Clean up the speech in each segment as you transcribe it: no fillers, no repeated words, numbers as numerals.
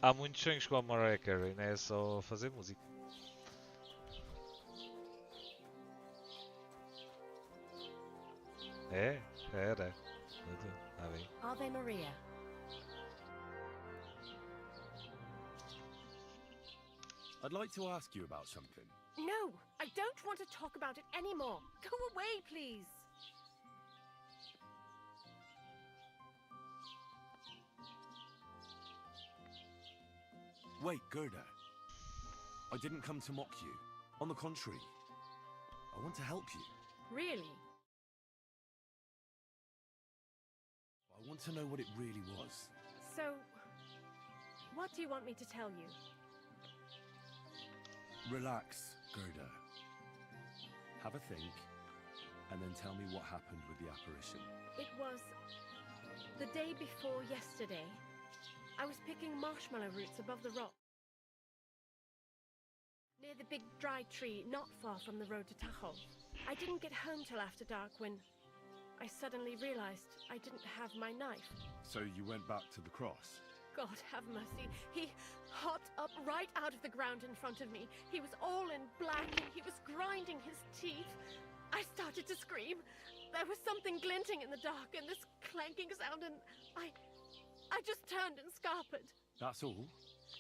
Há muitos sonhos com a Mariah Carey, não é só fazer música. É? Era. Está bem. Ave Maria. I'd like to ask you about something. No, I don't want to talk about it anymore. Go away, please. Wait, Gerda. I didn't come to mock you. On the contrary, I want to help you. Really? I want to know what it really was. So, what do you want me to tell you? Relax, Gerda. Have a think, and then tell me what happened with the apparition. It was the day before yesterday. I was picking marshmallow roots above the rock, near the big dry tree not far from the road to Tahoe. I didn't get home till after dark when I suddenly realized I didn't have my knife. So you went back to the cross? God have mercy. He hopped up right out of the ground in front of me. He was all in black and he was grinding his teeth. I started to scream. There was something glinting in the dark and this clanking sound, and I just turned and scarpered. That's all?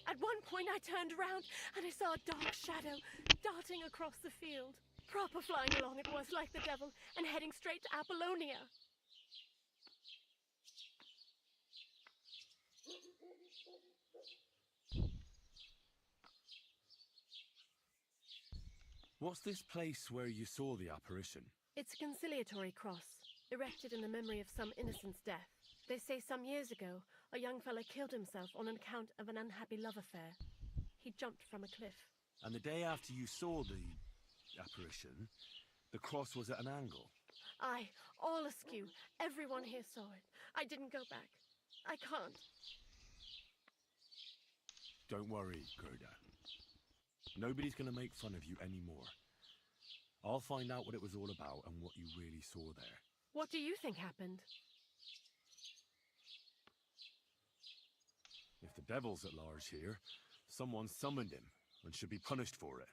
At one point I turned around and I saw a dark shadow darting across the field. Proper flying along it was, like the devil, and heading straight to Apollonia. What's this place where you saw the apparition? It's a conciliatory cross, erected in the memory of some innocent's death. They say some years ago, a young fellow killed himself on account of an unhappy love affair. He jumped from a cliff. And the day after you saw the apparition, the cross was at an angle? Aye, all askew. Everyone here saw it. I didn't go back. I can't. Don't worry, Gerda. Nobody's going to make fun of you anymore. I'll find out what it was all about and what you really saw there. What do you think happened? If the devil's at large here, someone summoned him and should be punished for it.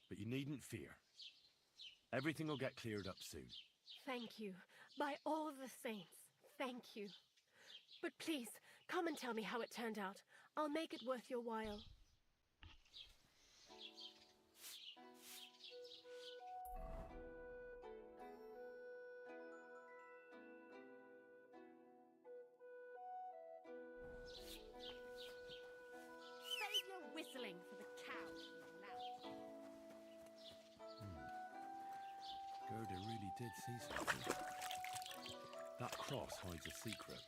But you needn't fear. Everything will get cleared up soon. Thank you. By all the saints, thank you. But please, come and tell me how it turned out. I'll make it worth your while. Save your whistling for the cow, you lout. Gerda really did see something. That cross hides a secret.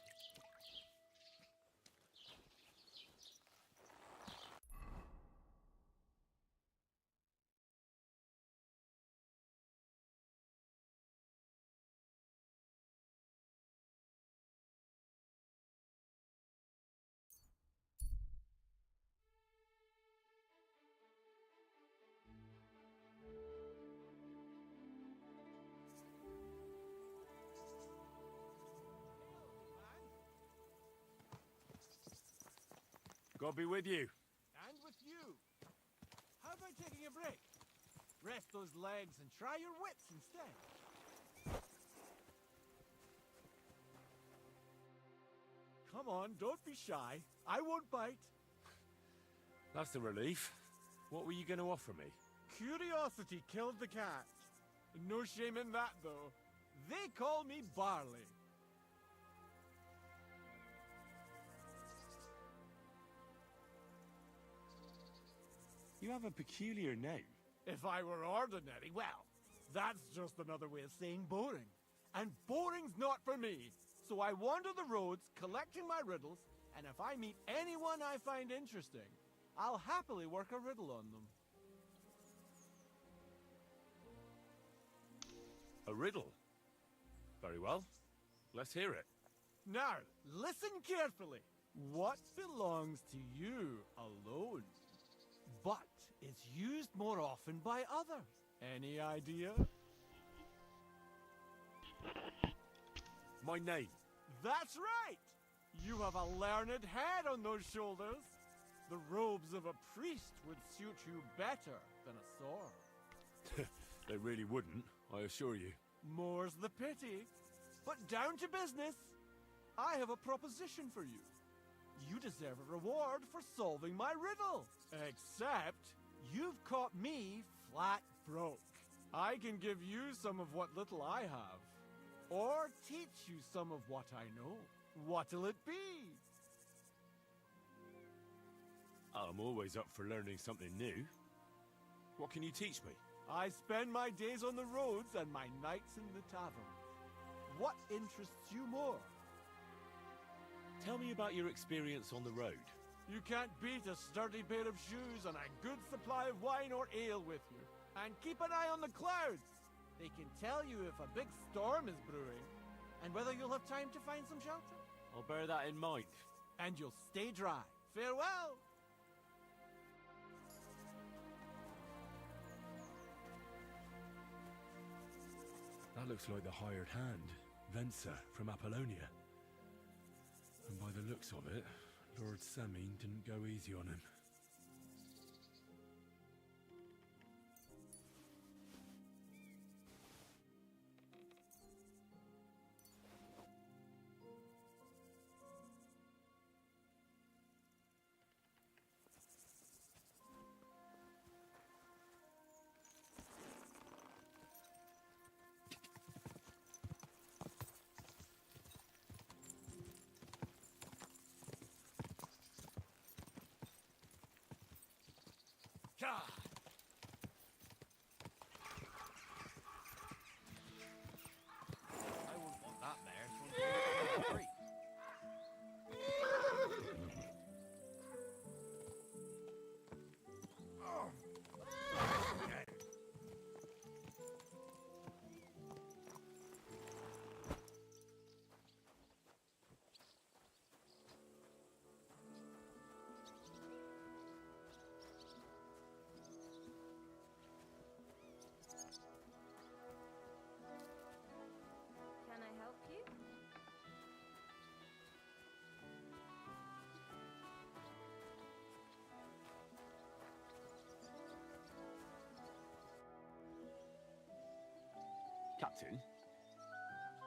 God be with you. And with you. How about taking a break? Rest those legs and try your wits instead. Come on, don't be shy. I won't bite. That's a relief. What were you going to offer me? Curiosity killed the cat. No shame in that, though. They call me Barley. You have a peculiar name. If I were ordinary, well, that's just another way of saying boring. And boring's not for me. So I wander the roads collecting my riddles, and if I meet anyone I find interesting, I'll happily work a riddle on them. A riddle? Very well. Let's hear it. Now, listen carefully. What belongs to you alone, but is used more often by others? Any idea? My name. That's right! You have a learned head on those shoulders. The robes of a priest would suit you better than a sword. They really wouldn't, I assure you. More's the pity. But down to business. I have a proposition for you. You deserve a reward for solving my riddle. Except, you've caught me flat broke. I can give you some of what little I have. Or teach you some of what I know. What'll it be? I'm always up for learning something new. What can you teach me? I spend my days on the roads and my nights in the tavern. What interests you more? Tell me about your experience on the road. You can't beat a sturdy pair of shoes and a good supply of wine or ale with you. And keep an eye on the clouds. They can tell you if a big storm is brewing and whether you'll have time to find some shelter. I'll bear that in mind. And you'll stay dry. Farewell! That looks like the hired hand, Venser from Apollonia. And by the looks of it, Lord Samine didn't go easy on him. I wouldn't want that mare thrown into the creek. Can I help you? Captain,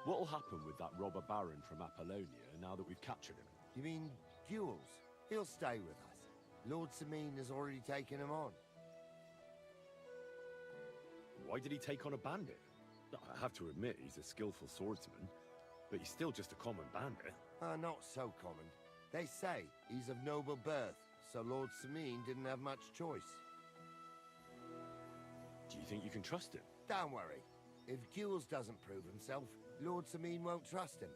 what'll happen with that robber baron from Apollonia now that we've captured him? You mean Jules? He'll stay with us. Lord Samine has already taken him on. Why did he take on a bandit? I have to admit, he's a skillful swordsman, but he's still just a common bandit. Not so common. They say he's of noble birth, so Lord Samine didn't have much choice. Do you think you can trust him? Don't worry. If Jules doesn't prove himself, Lord Samine won't trust him.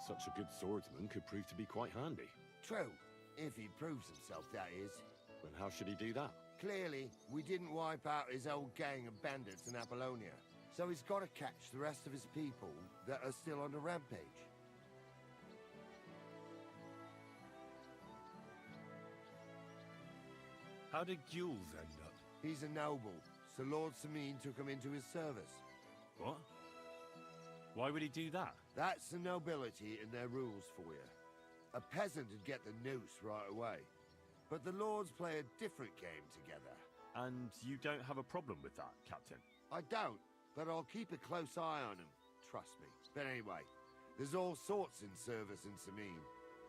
Such a good swordsman could prove to be quite handy. True. If he proves himself, that is. And how should he do that? Clearly, we didn't wipe out his old gang of bandits in Apollonia. So he's got to catch the rest of his people that are still on the rampage. How did Jules end up? He's a noble, so Lord Samine took him into his service. What? Why would he do that? That's the nobility and their rules for you. A peasant would get the noose right away. But the lords play a different game together. And you don't have a problem with that, Captain? I don't, but I'll keep a close eye on him. Trust me. But anyway, there's all sorts in service in Samine.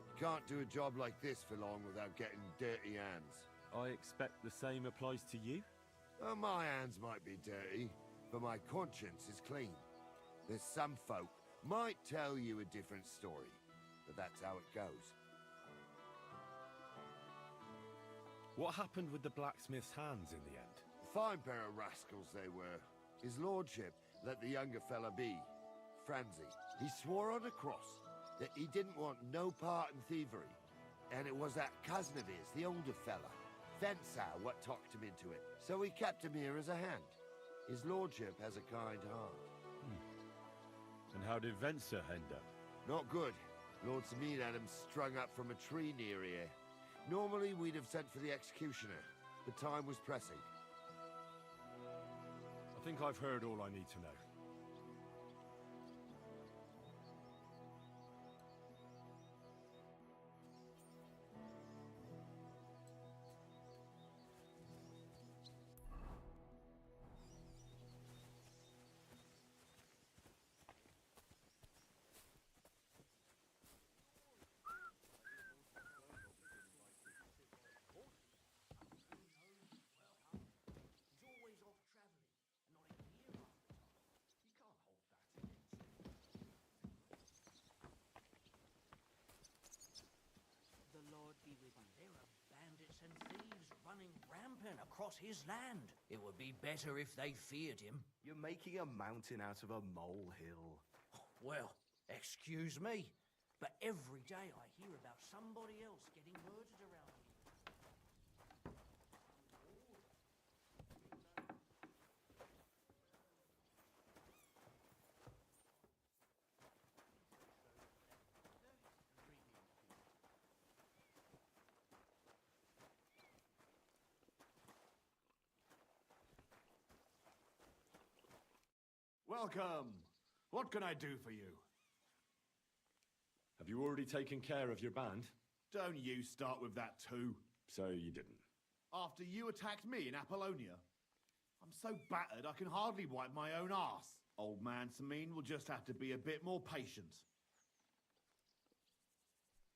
You can't do a job like this for long without getting dirty hands. I expect the same applies to you? Well, my hands might be dirty, but my conscience is clean. There's some folk might tell you a different story, but that's how it goes. What happened with the blacksmith's hands in the end? Fine pair of rascals they were. His lordship let the younger fella be, Franzi. He swore on a cross that he didn't want no part in thievery. And it was that cousin of his, the older fella, Venser, what talked him into it. So he kept him here as a hand. His lordship has a kind heart. And how did Venser end up? Not good. Lord Samine had him strung up from a tree near here. Normally we'd have sent for the executioner, but time was pressing. I I think I've heard all I need to know. The Lord be with you. There are bandits and thieves running rampant across his land. It would be better if they feared him. You're making a mountain out of a molehill. Well, excuse me, but every day I hear about somebody else getting murdered around here. Welcome. What can I do for you? Have you already taken care of your band? Don't you start with that too. So you didn't. After you attacked me in Apollonia, I'm so battered I can hardly wipe my own arse. Old man Samin will just have to be a bit more patient.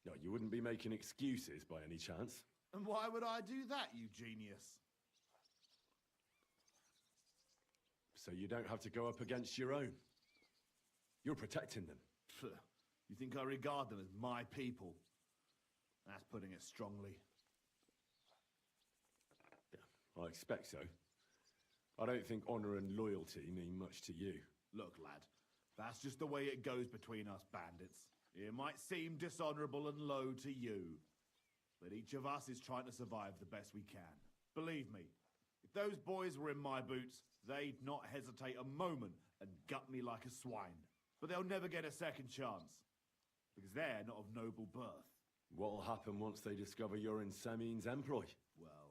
No, you wouldn't be making excuses by any chance. And why would I do that, you genius? So you don't have to go up against your own. You're protecting them. Pfft, you think I regard them as my people? That's putting it strongly. Yeah, I expect so. I don't think honor and loyalty mean much to you. Look, lad, that's just the way it goes between us bandits. It might seem dishonorable and low to you, but each of us is trying to survive the best we can. Believe me, if those boys were in my boots, they'd not hesitate a moment and gut me like a swine. But they'll never get a second chance, because they're not of noble birth. What'll happen once they discover you're in Samin's employ? Well,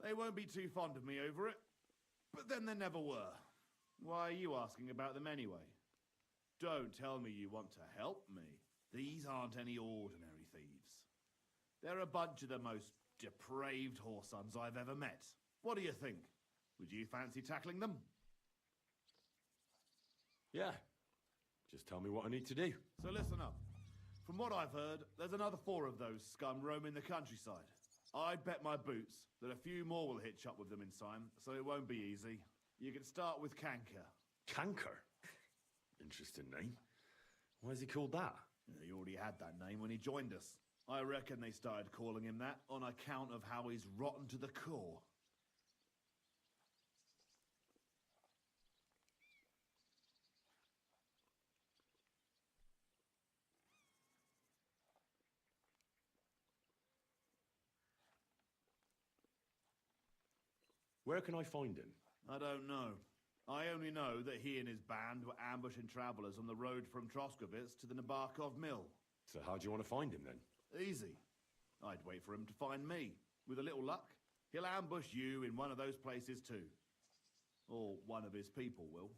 they won't be too fond of me over it, but then they never were. Why are you asking about them anyway? Don't tell me you want to help me. These aren't any ordinary thieves. They're a bunch of the most depraved whoresons I've ever met. What do you think? Would you fancy tackling them? Yeah. Just tell me what I need to do. So listen up. From what I've heard, there's another 4 of those scum roaming the countryside. I'd bet my boots that a few more will hitch up with them in time, so it won't be easy. You can start with Canker. Canker? Interesting name. Why is he called that? He already had that name when he joined us. I reckon they started calling him that on account of how he's rotten to the core. Where can I find him? I don't know. I only know that he and his band were ambushing travelers on the road from Troskovitz to the Nabokov Mill. So how do you want to find him then? Easy. I'd wait for him to find me. With a little luck, he'll ambush you in one of those places too. Or one of his people will.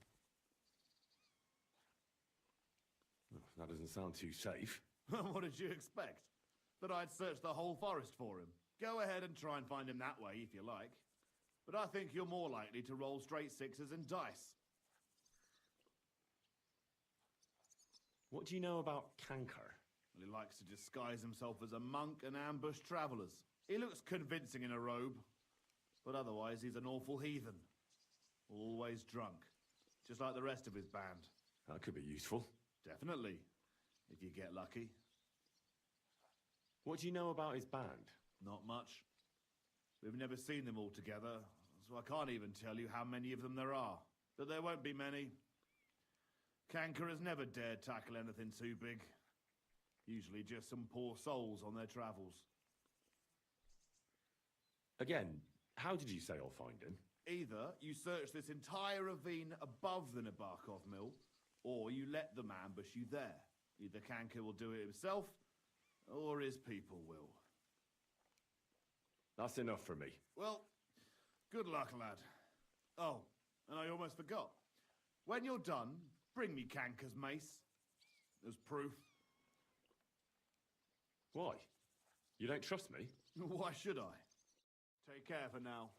Oh, that doesn't sound too safe. What did you expect? That I'd search the whole forest for him? Go ahead and try and find him that way if you like. But I think you're more likely to roll straight 6s and dice. What do you know about Canker? Well, he likes to disguise himself as a monk and ambush travelers. He looks convincing in a robe, but otherwise he's an awful heathen. Always drunk, just like the rest of his band. That could be useful. Definitely, if you get lucky. What do you know about his band? Not much. We've never seen them all together, so I can't even tell you how many of them there are. But there won't be many. Canker has never dared tackle anything too big. Usually just some poor souls on their travels. Again, how did you say I'll find him? Either you search this entire ravine above the Nabokov Mill, or you let them ambush you there. Either Canker will do it himself, or his people will. That's enough for me. Well, good luck, lad. Oh, And I almost forgot. When you're done, bring me Kanker's mace. As proof. Why? You don't trust me? Why should I? Take care for now.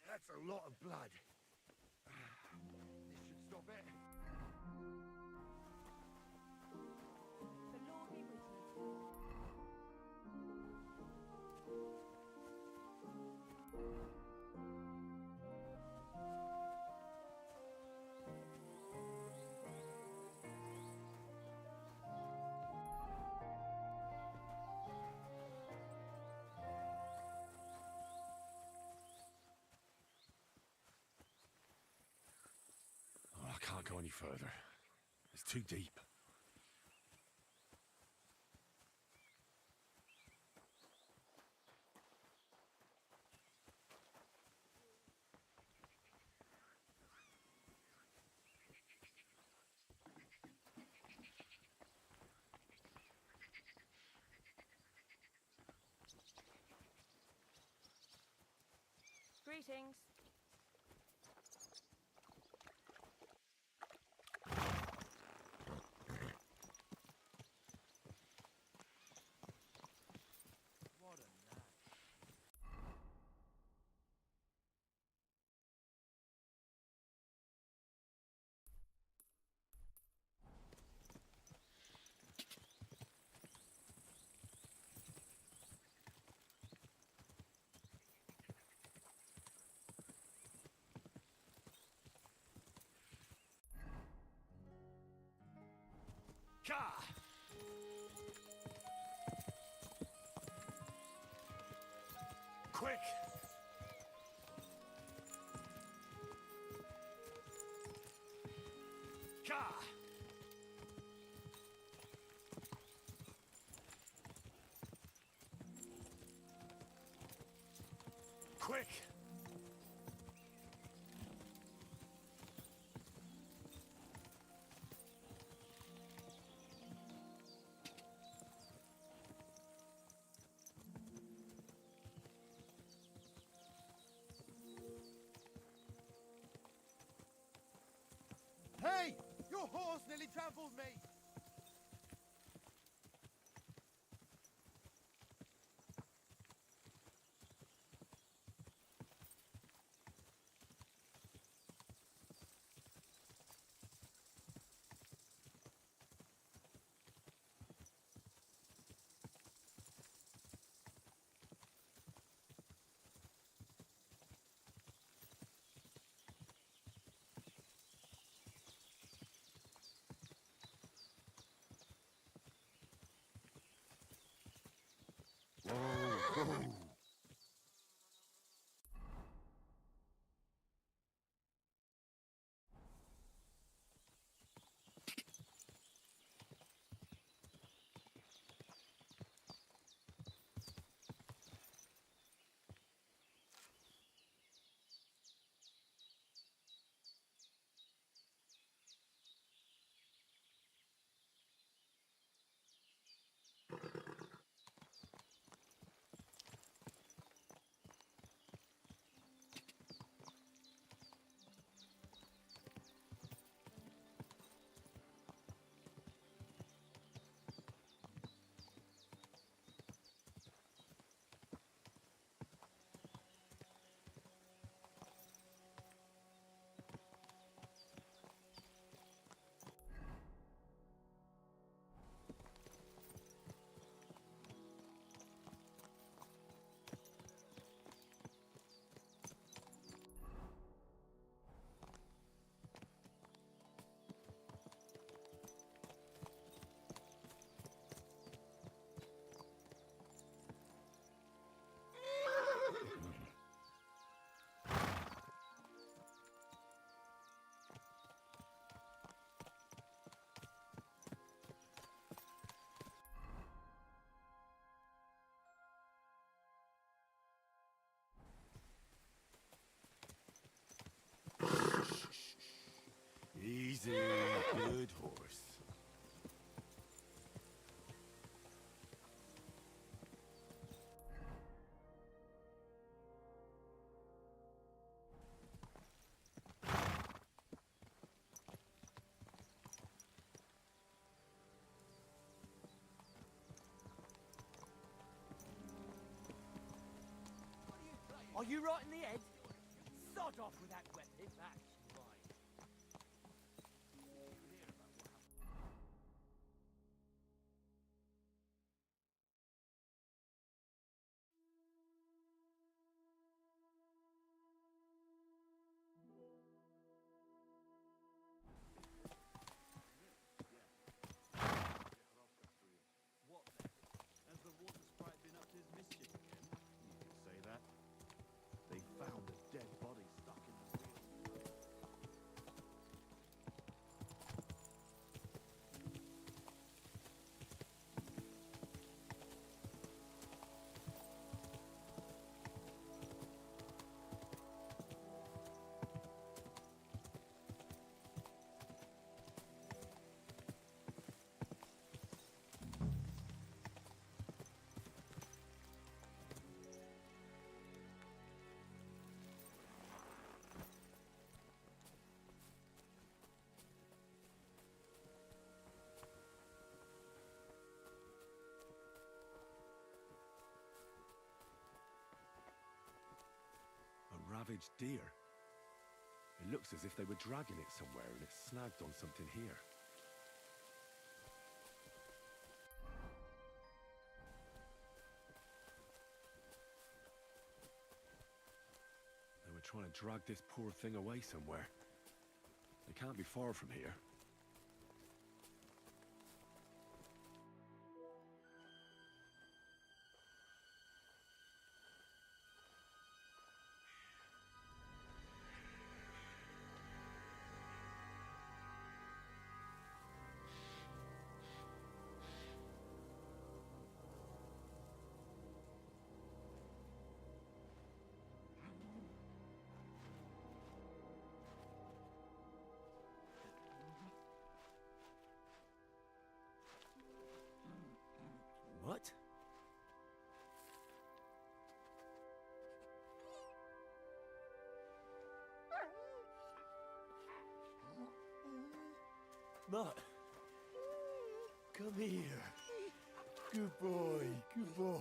That's a lot of blood. This should stop it. The Lord be with you. Oh, I can't go any further. It's too deep. Greetings. What a knack. Ka! Quick! Ka! Quick! Hey! Your horse nearly trampled me! Easy, good horse. Are you right in the head? Sod off with that weapon. That's right. What then? Has the water sprite been up to his mischief again? You can say that. They found a dead body stuck in the wheel. A ravaged deer. It looks as if they were dragging it somewhere and it snagged on something here. They were trying to drag this poor thing away somewhere. They can't be far from here. What? Mutt, come here. Good boy, good boy.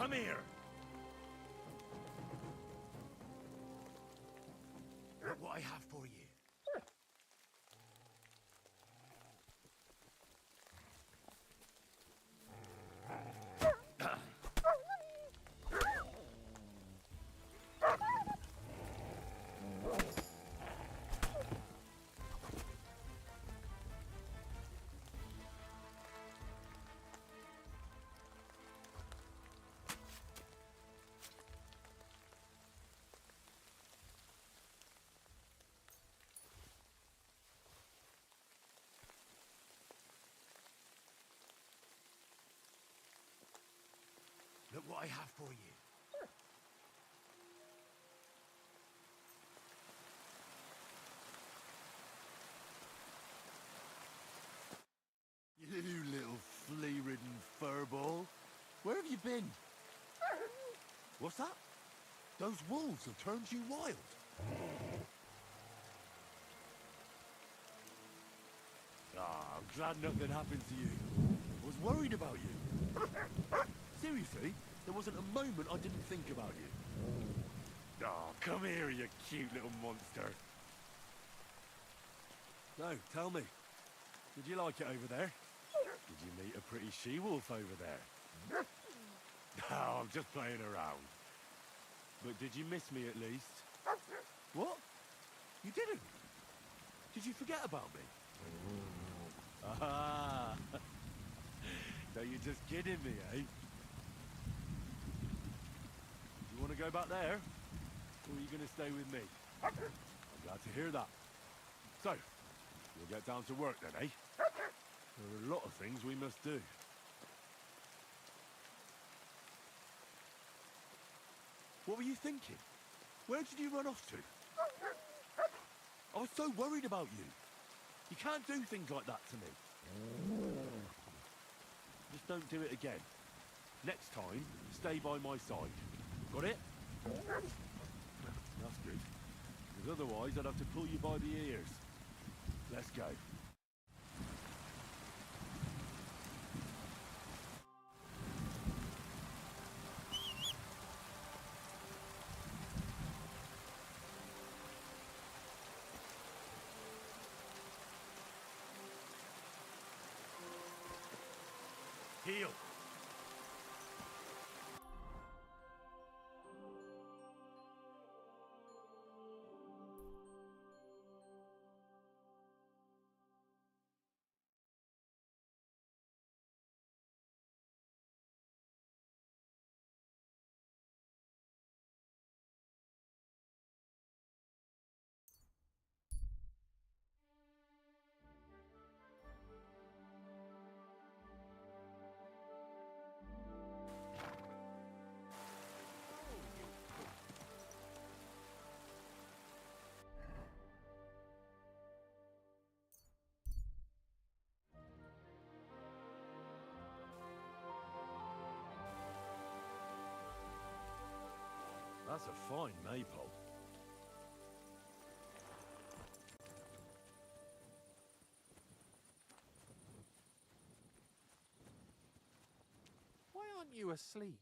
come here! Look what I have for you. Look what I have for you. You little flea-ridden furball. Where have you been? What's that? Those wolves have turned you wild. Ah, I'm glad nothing happened to you. I was worried about you. Seriously, there wasn't a moment I didn't think about you. Oh, come here, you cute little monster. No, tell me, did you like it over there? Did you meet a pretty she-wolf over there? No, I'm just playing around. But did you miss me at least? What? You didn't? Did you forget about me? Ah! So you're just kidding me, eh? You want to go back there? Or are you going to stay with me? I'm glad to hear that. So, we'll get down to work then, eh? There are a lot of things we must do. What were you thinking? Where did you run off to? I was so worried about you. You can't do things like that to me. Just don't do it again. Next time, stay by my side. Got it? That's good. Because otherwise I'd have to pull you by the ears. Let's go. Heal. That's a fine maypole. Why aren't you asleep?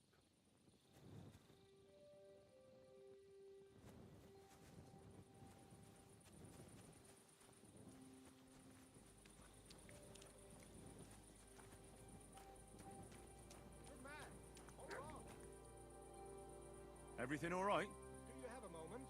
Good man. Hold on. Everything all right? Do you have a moment?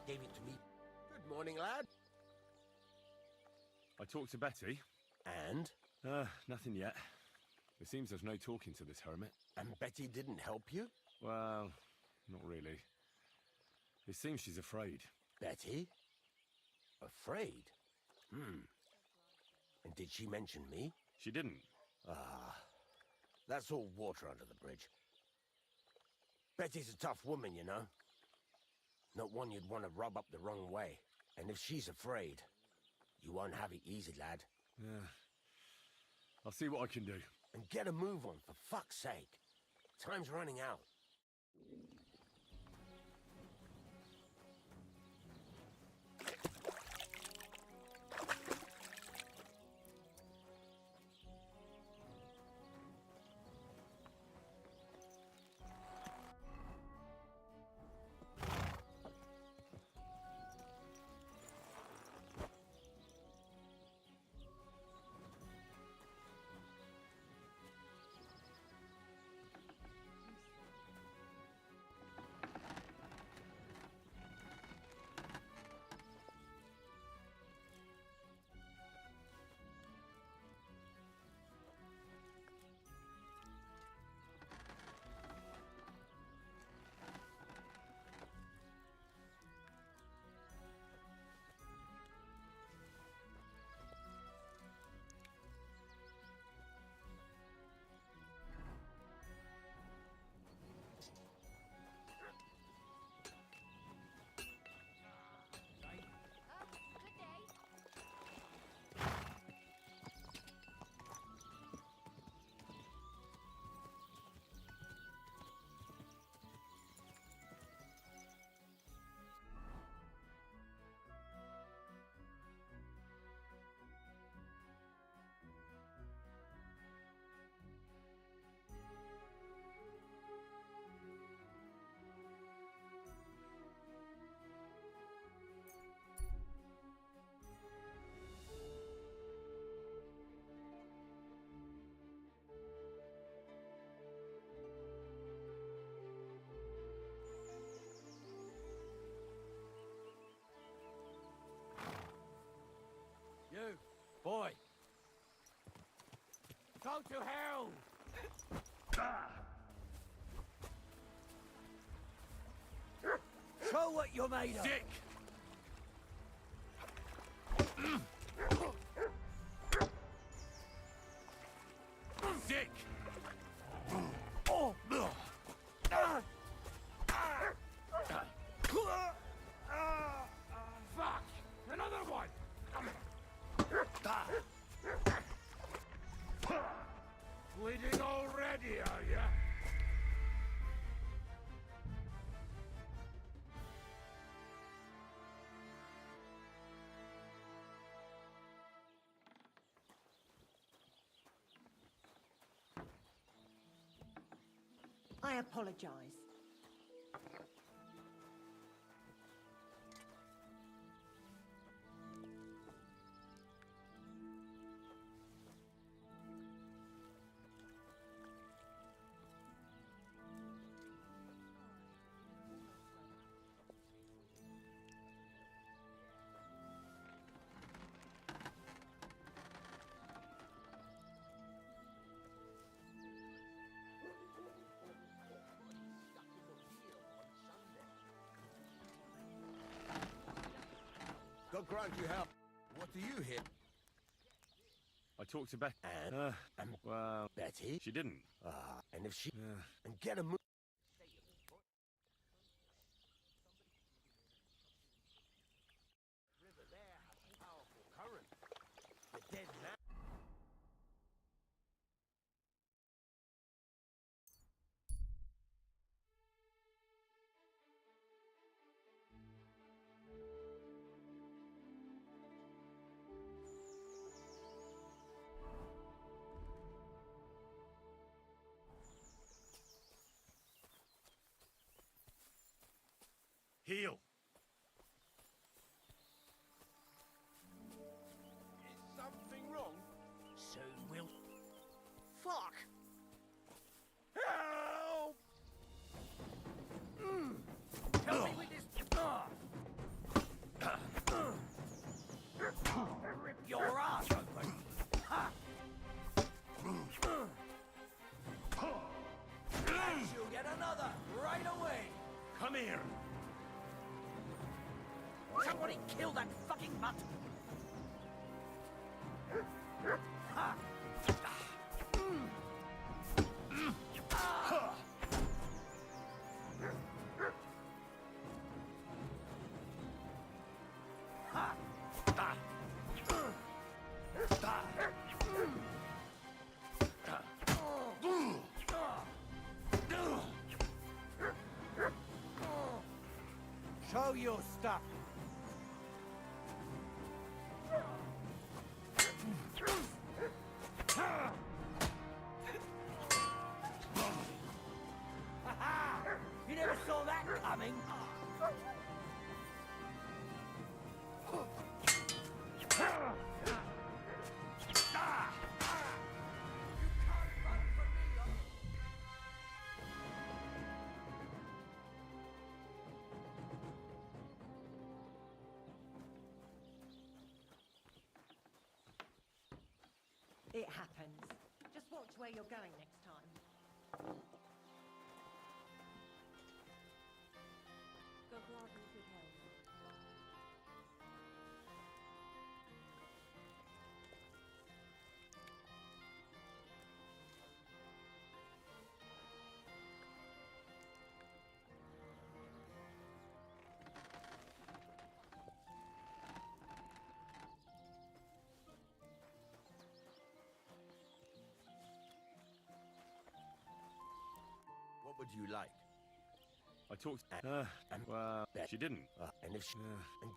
gave it to me. Good morning, lad. I talked to Betty. And? Nothing yet. It seems there's no talking to this hermit. And Betty didn't help you? Well, not really. It seems she's afraid. Betty? Afraid? And did she mention me? She didn't. That's all water under the bridge. Betty's a tough woman, you know. Not one you'd want to rub up the wrong way. And if she's afraid, you won't have it easy, lad. Yeah. I'll see what I can do. And get a move on, for fuck's sake. Time's running out. You, boy. Go to hell! Show what you're made of! Dick! Dick! Oh! Fuck! Another one! Bleeding already, are ya? I apologize. God grant you help. What do you hit? I talked to Betty. And Well, Betty? she didn't. And if she... Yeah. And get a move... River there has powerful current. The dead man... Heal! Is something wrong? Soon we'll... Fuck! Help! Help me with this... here! Somebody kill that fucking mutt! Ha! Show your stuff. You never saw that coming? It happens. Just watch where you're going next time. Go grog in good health. What would you like? I talked... and well, she didn't. and if she... and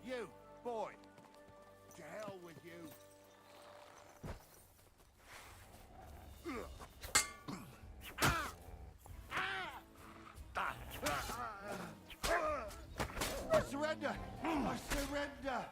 You, boy! To hell with you! I surrender! I surrender!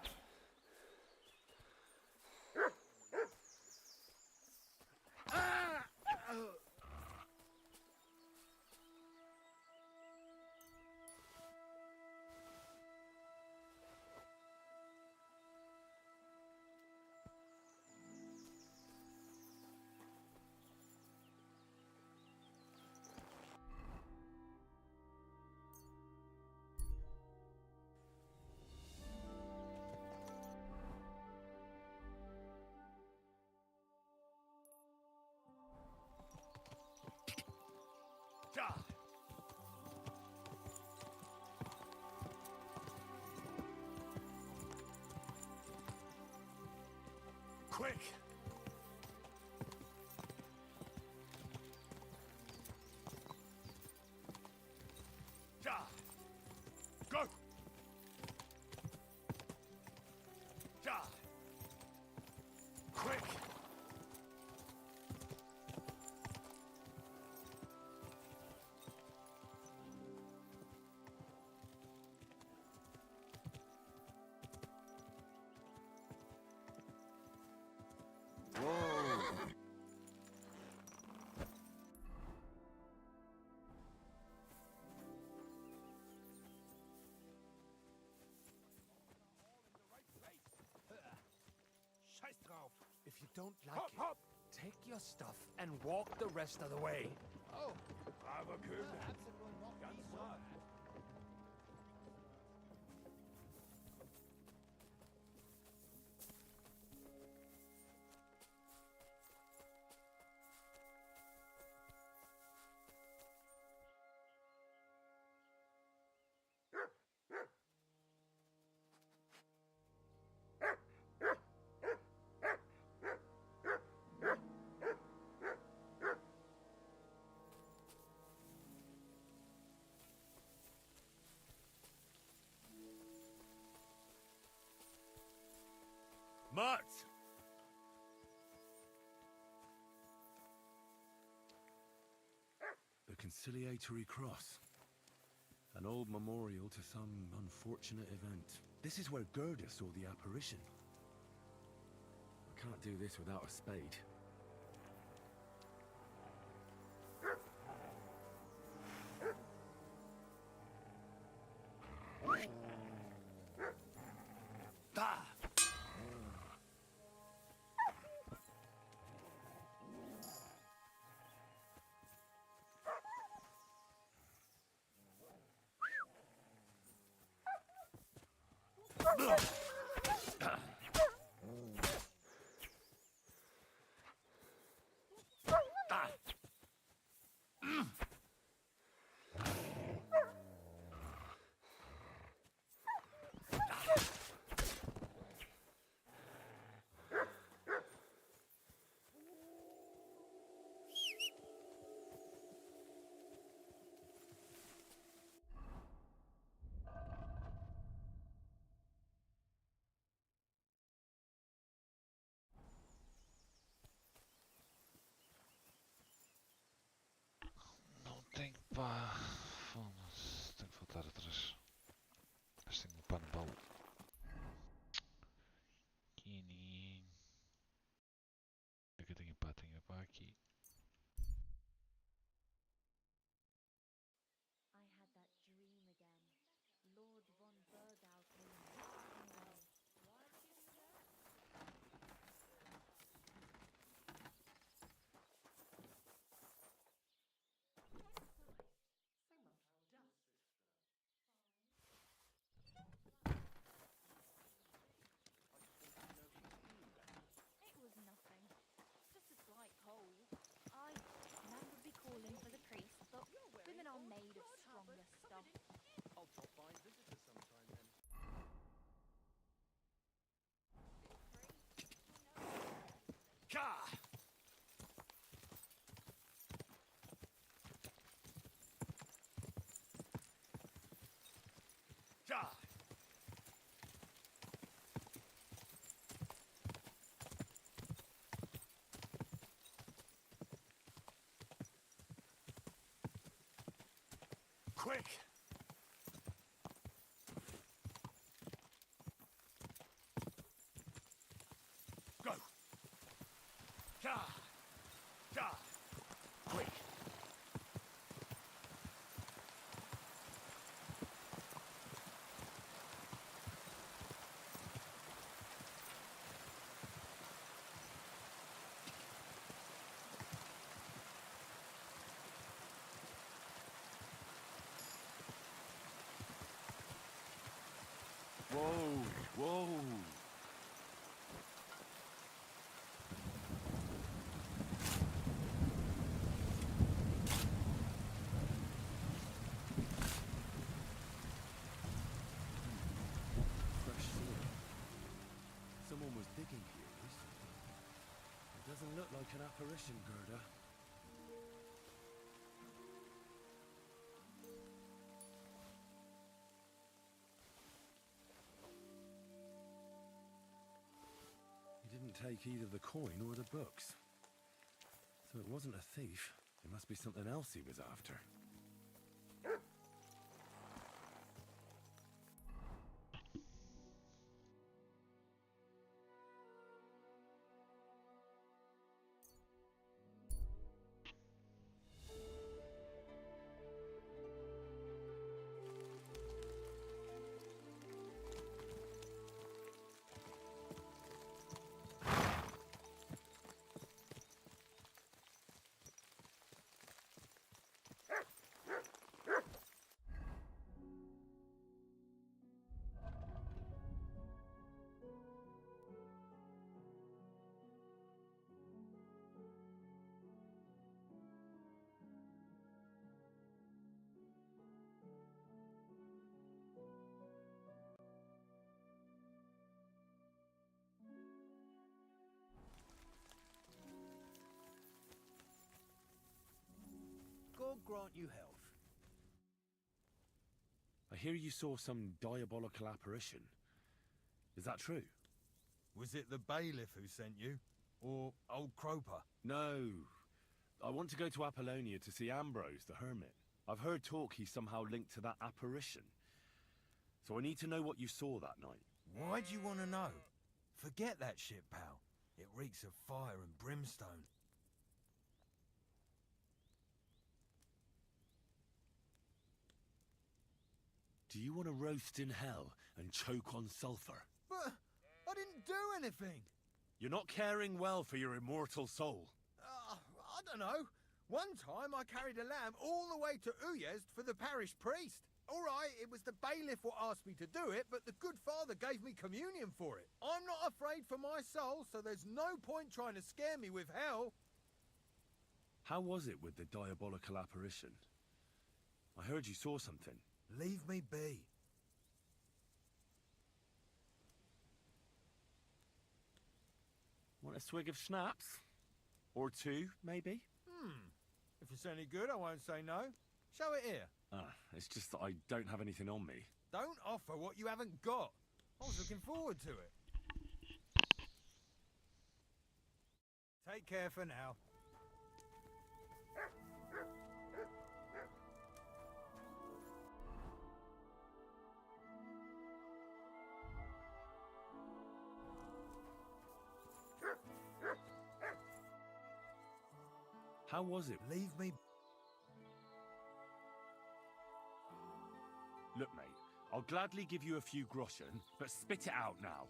Quick! Go! Quick! If you don't like it, take your stuff and walk the rest of the way. Oh, have a good... Mutt! The conciliatory cross. An old memorial to some unfortunate event. This is where Gerda saw the apparition. I can't do this without a spade. Não tenho pá. Foda-se. Tenho que voltar atrás. Acho que tenho um pá no baú. Kini. Onde é que eu tenho pá? Tenho pá aqui. I had that dream again. Lord von Bergau came whispering away. Why did you do that? It was nothing. Just a slight cold. Man would be calling for the priest, but women are made of stronger stuff. I'll drop by and visit her sometime then. Ka! Ka! Quick! Go! Ka! Ka! Quick! Whoa! Whoa! Fresh soil. Someone was digging here recently. It doesn't look like an apparition, Gerda. He didn't take either the coin or the books. So it wasn't a thief. It must be something else he was after. God grant you health. I hear you saw some diabolical apparition. Is that true? Was it the bailiff who sent you? Or old Croper? No. I want to go to Apollonia to see Ambrose, the hermit. I've heard talk he's somehow linked to that apparition. So I need to know what you saw that night. Why do you want to know? Forget that shit, pal. It reeks of fire and brimstone. Do you want to roast in hell and choke on sulphur? But I didn't do anything. You're not caring well for your immortal soul. I don't know. One time I carried a lamb all the way to Uyezd for the parish priest. All right, it was the bailiff what asked me to do it, but the good father gave me communion for it. I'm not afraid for my soul, so there's no point trying to scare me with hell. How was it with the diabolical apparition? I heard you saw something. Leave me be. Want a swig of schnapps? Or two, maybe? If it's any good, I won't say no. Show it here. It's just that I don't have anything on me. Don't offer what you haven't got. I was looking forward to it. Take care for now. How was it? Leave me. Look, mate, I'll gladly give you a few groschen, but spit it out now.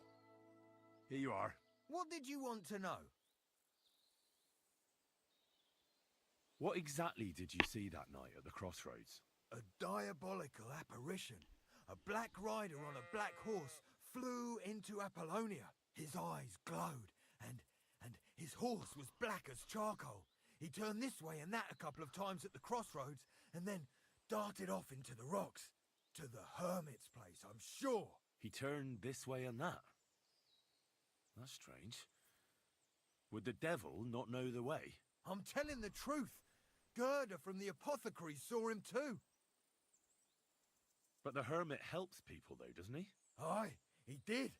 Here you are. What did you want to know? What exactly did you see that night at the crossroads? A diabolical apparition. A black rider on a black horse flew into Apollonia. His eyes glowed, and his horse was black as charcoal. He turned this way and that a couple of times at the crossroads, and then darted off into the rocks. To the hermit's place, I'm sure. He turned this way and that. That's strange. Would the devil not know the way? I'm telling the truth. Gerda from the apothecary saw him too. But the hermit helps people though, doesn't he? Aye, he did.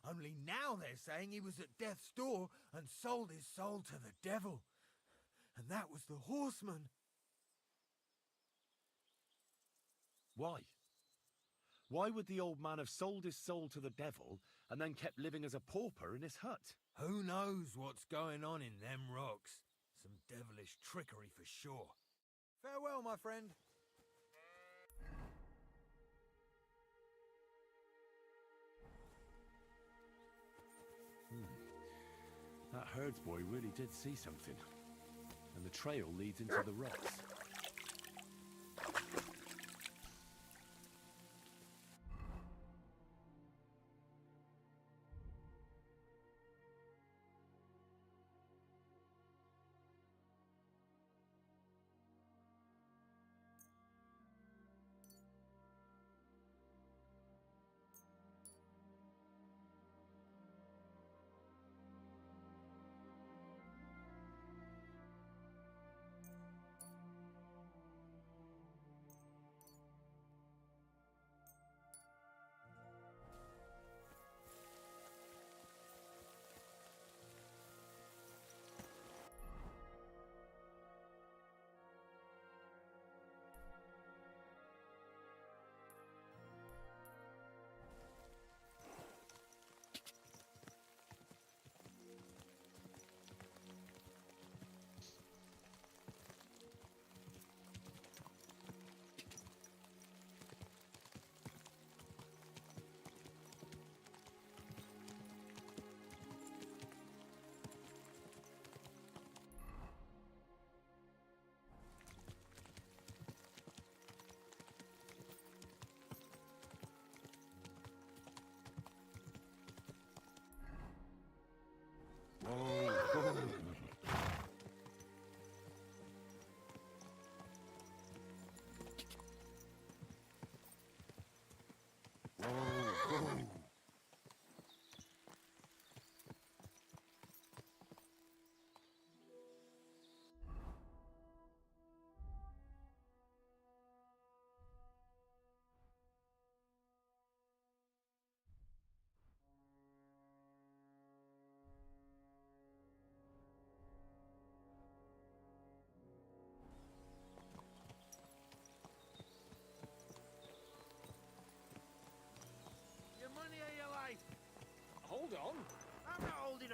Only now they're saying he was at death's door and sold his soul to the devil. And that was the horseman. Why? Why would the old man have sold his soul to the devil and then kept living as a pauper in his hut? Who knows what's going on in them rocks? Some devilish trickery for sure. Farewell, my friend. That herdsboy really did see something. And the trail leads into the rocks.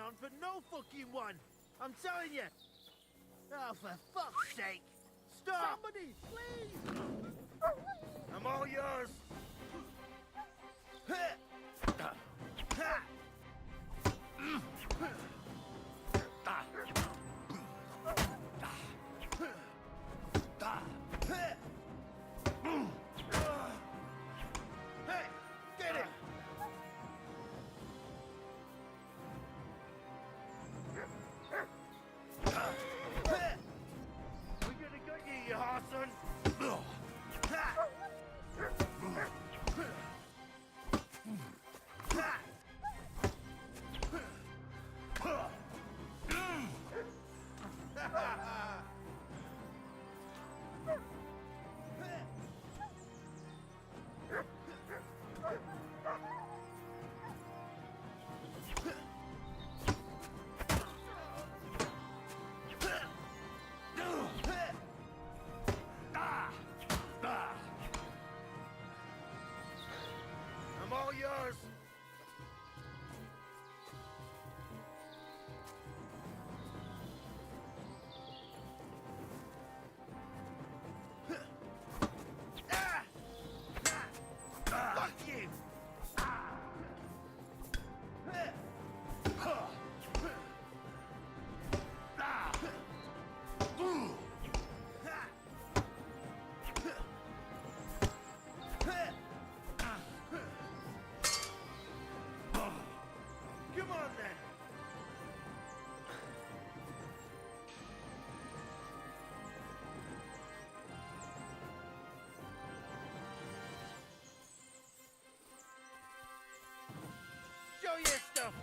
around for no fucking one. I'm telling you. Oh, for fuck's sake. Stop! Somebody, please! I'm all yours. Hey, get him! We're gonna get you, you Harson. I'm all yours. Fuck you! Come on then. Show your stuff.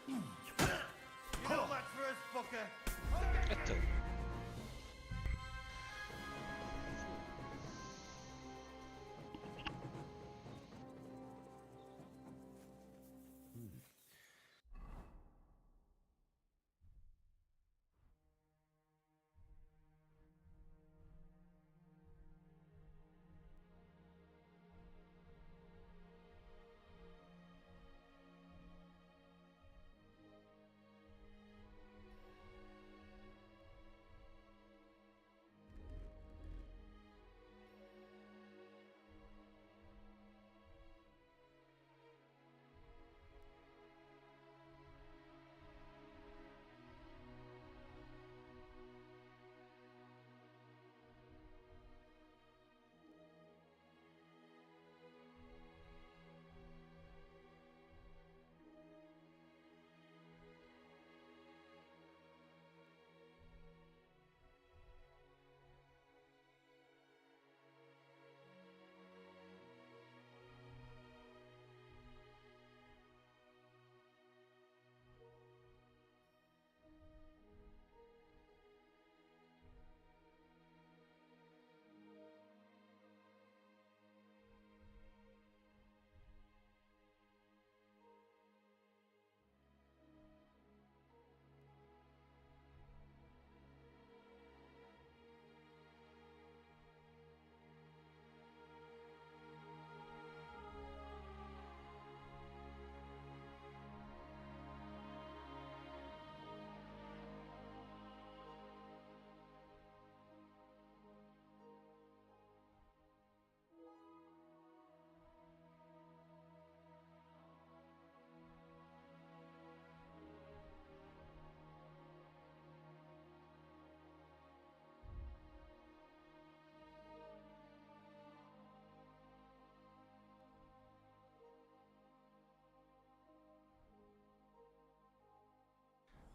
You know much for us, fucker. Então.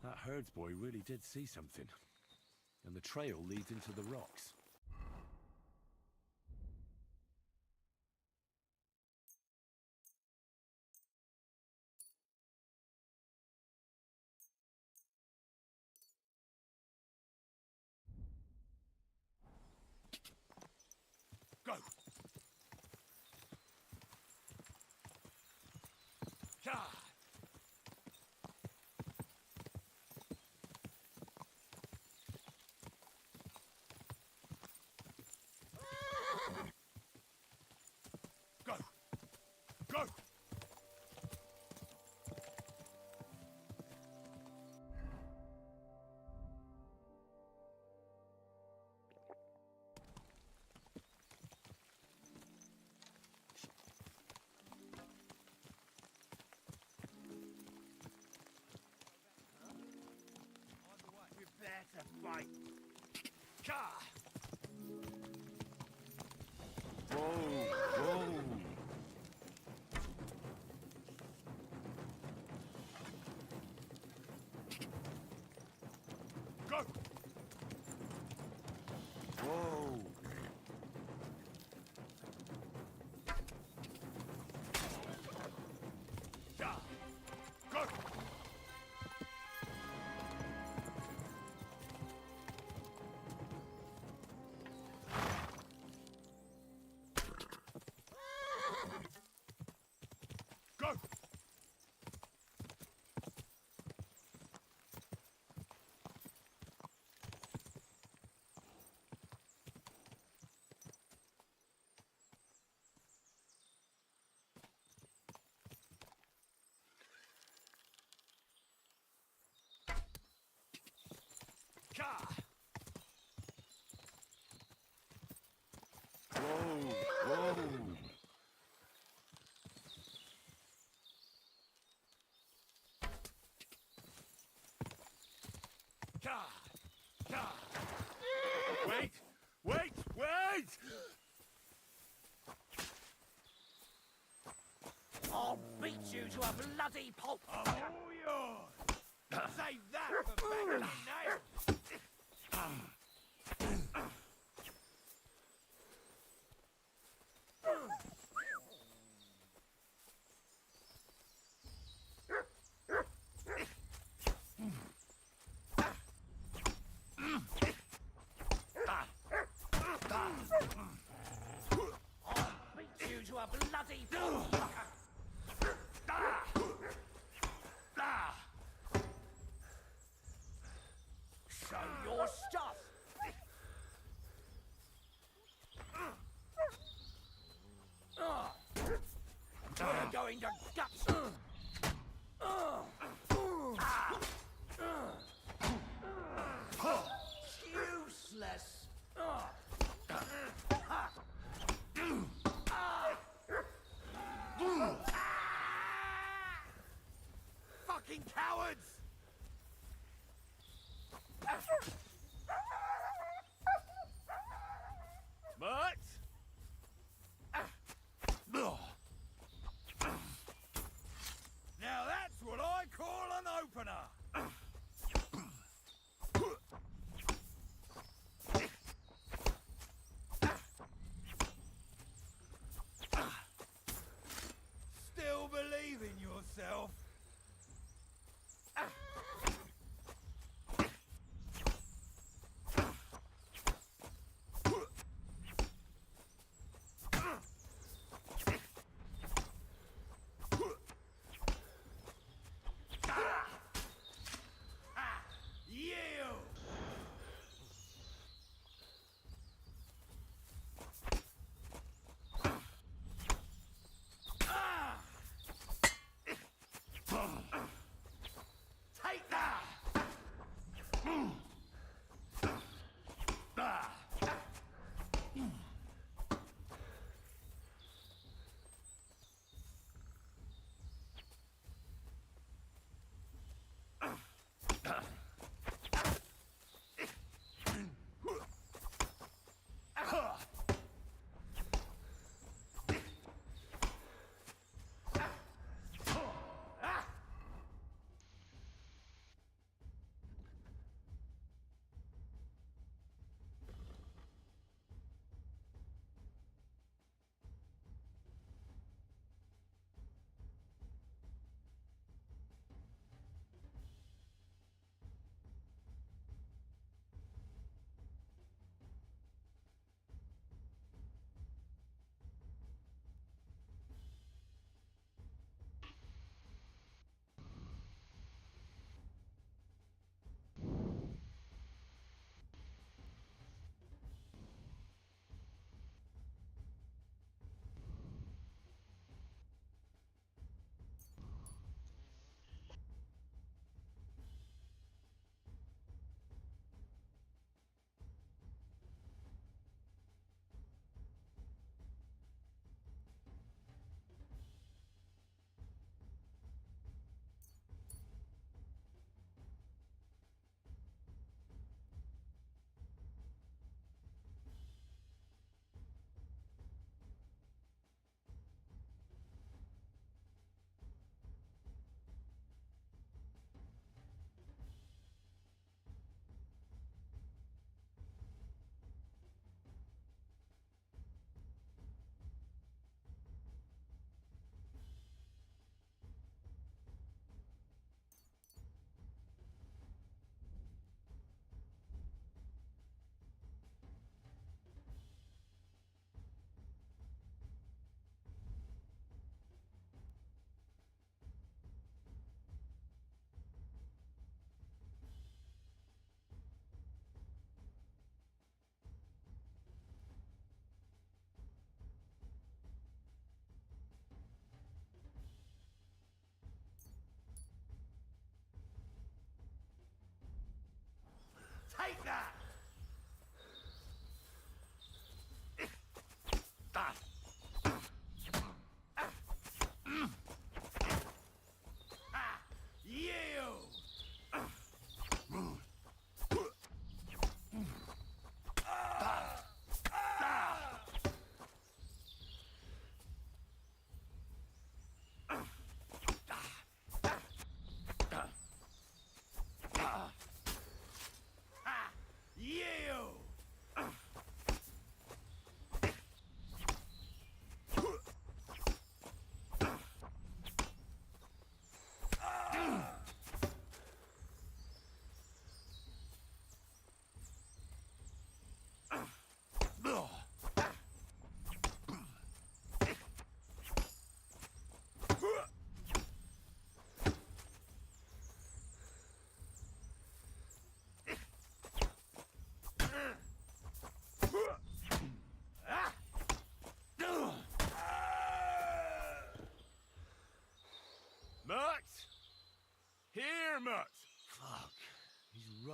That herdsboy really did see something. And the trail leads into the rocks. Go! Yeah! Whoa, whoa. Wait! Wait! Wait! I'll beat you to a bloody pulp. Oh, yours! Save that for banging nails! I'll beat you to a bloody pulp. So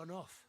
run off.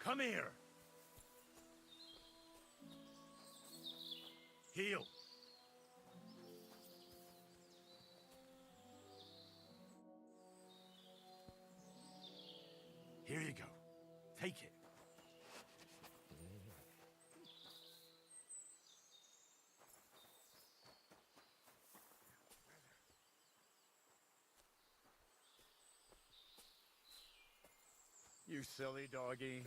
Come here. Heal. Here you go. Take it. You silly doggy.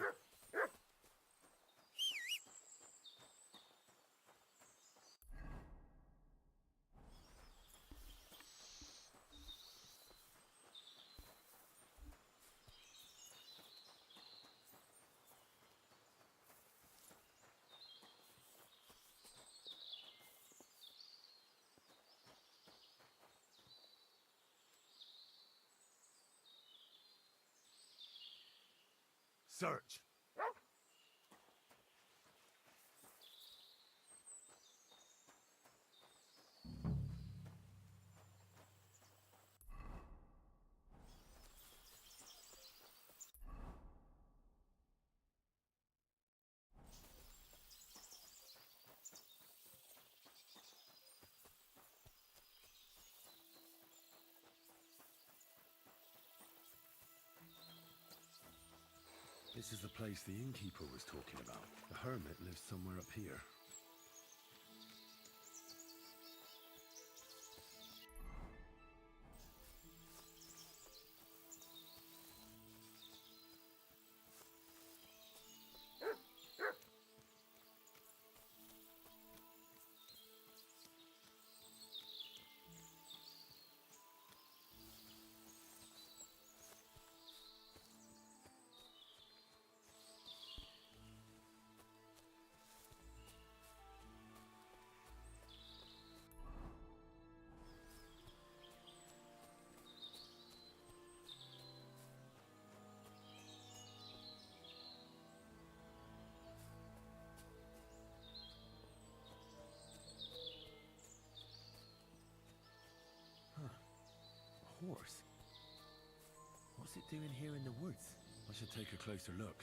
Search. This is the place the innkeeper was talking about. The hermit lives somewhere up here. Horse? What's it doing here in the woods? I should take a closer look.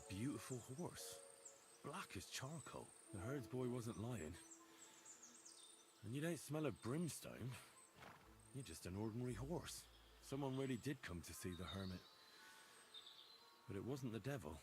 Beautiful horse. Black as charcoal. The herds boy wasn't lying. And you don't smell of brimstone. You're just an ordinary horse. Someone really did come to see the hermit. But it wasn't the devil.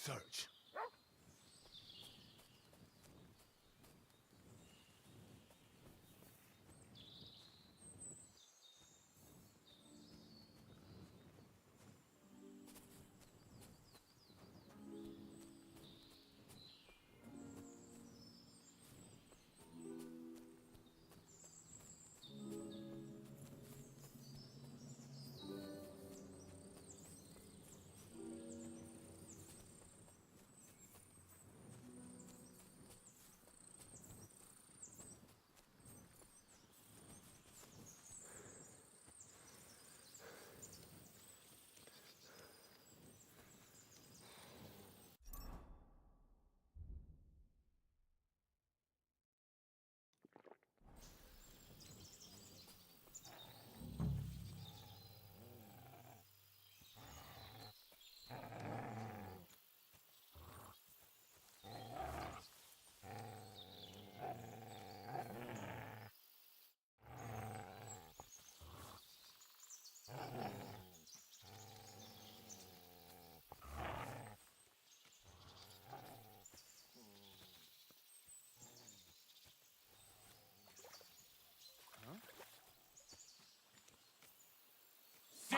Search.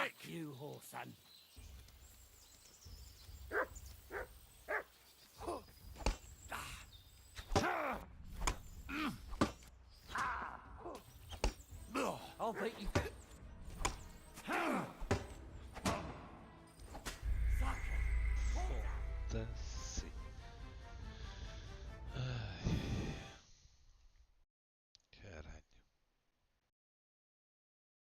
back! You, whoreson.